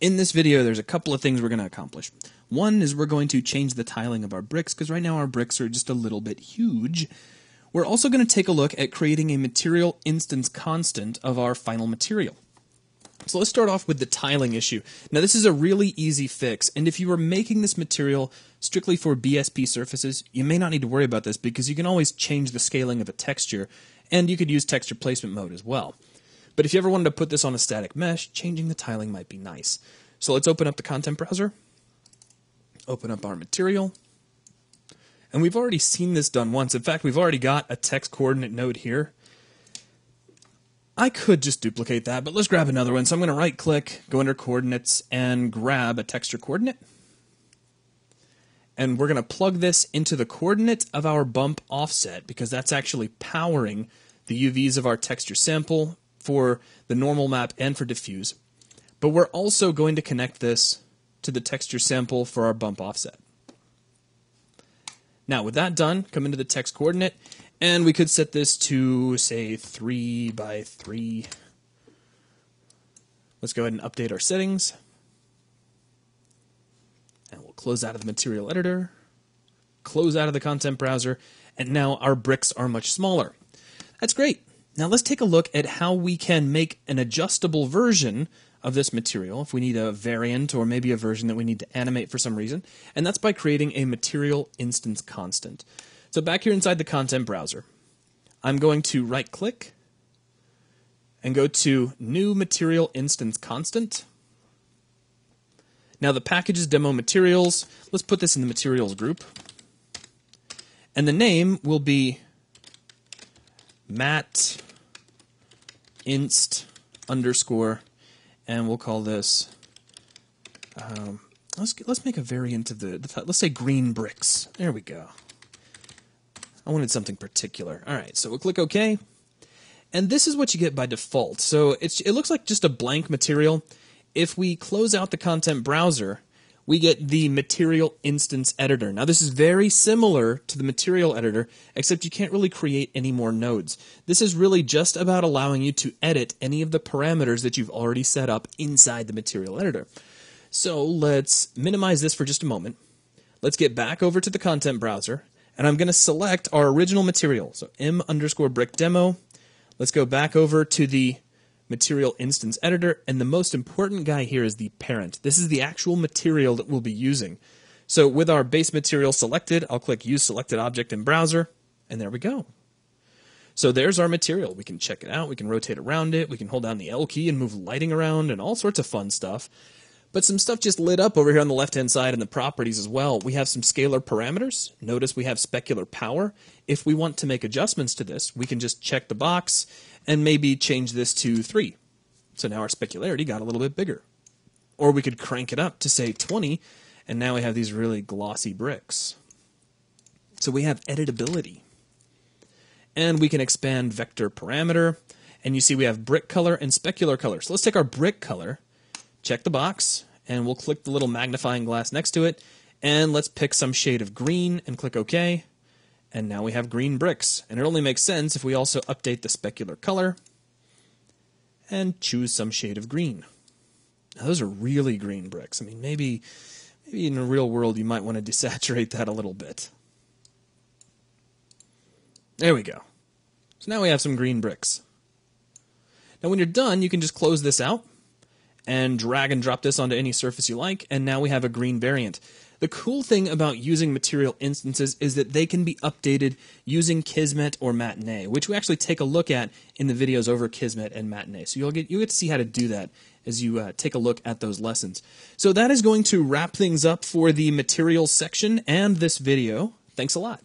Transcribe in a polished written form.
In this video, there's a couple of things we're going to accomplish. One is we're going to change the tiling of our bricks, because right now our bricks are just a little bit huge. We're also going to take a look at creating a material instance constant of our final material. So let's start off with the tiling issue. Now this is a really easy fix, and if you are making this material strictly for BSP surfaces, you may not need to worry about this because you can always change the scaling of a texture, and you could use texture placement mode as well. But if you ever wanted to put this on a static mesh, changing the tiling might be nice. So let's open up the content browser, open up our material, and we've already seen this done once. In fact, we've already got a text coordinate node here. I could just duplicate that, but let's grab another one. So I'm going to right-click, go under coordinates, and grab a texture coordinate. And we're going to plug this into the coordinate of our bump offset, because that's actually powering the UVs of our texture sample for the normal map and for diffuse. But we're also going to connect this to the texture sample for our bump offset. Now with that done, come into the text coordinate, and we could set this to, say, 3 by 3. Let's go ahead and update our settings. And we'll close out of the material editor, close out of the content browser, and now our bricks are much smaller. That's great. Now let's take a look at how we can make an adjustable version of this material if we need a variant or maybe a version that we need to animate for some reason, and that's by creating a material instance constant. So back here inside the content browser, I'm going to right-click and go to New Material Instance Constant. Now the package is demo materials. Let's put this in the materials group. And the name will be MatInst underscore, and we'll call this, let's make a variant of let's say green bricks. There we go. I wanted something particular. All right, so we'll click OK. And this is what you get by default. So it looks like just a blank material. If we close out the content browser, we get the material instance editor. Now this is very similar to the material editor, except you can't really create any more nodes. This is really just about allowing you to edit any of the parameters that you've already set up inside the material editor. So let's minimize this for just a moment. Let's get back over to the content browser, and I'm going to select our original material. So m_brick demo. Let's go back over to the material instance editor, and the most important guy here is the parent. This is the actual material that we'll be using. So with our base material selected, I'll click Use Selected Object in Browser, and there we go. So there's our material. We can check it out, we can rotate around it, we can hold down the L key and move lighting around and all sorts of fun stuff. But some stuff just lit up over here on the left-hand side in the properties as well. We have some scalar parameters. Notice we have specular power. If we want to make adjustments to this, we can just check the box and maybe change this to 3. So now our specularity got a little bit bigger. Or we could crank it up to, say, 20, and now we have these really glossy bricks. So we have editability. And we can expand vector parameter, and you see we have brick color and specular color. So let's take our brick color, check the box, and we'll click the little magnifying glass next to it, and let's pick some shade of green and click OK. And now we have green bricks. And it only makes sense if we also update the specular color and choose some shade of green. Now those are really green bricks. I mean, maybe in the real world you might want to desaturate that a little bit. There we go. So now we have some green bricks. Now when you're done, you can just close this out and drag and drop this onto any surface you like, and now we have a green variant. The cool thing about using material instances is that they can be updated using Kismet or Matinee, which we actually take a look at in the videos over Kismet and Matinee. So you get to see how to do that as you take a look at those lessons. So that is going to wrap things up for the materials section and this video. Thanks a lot.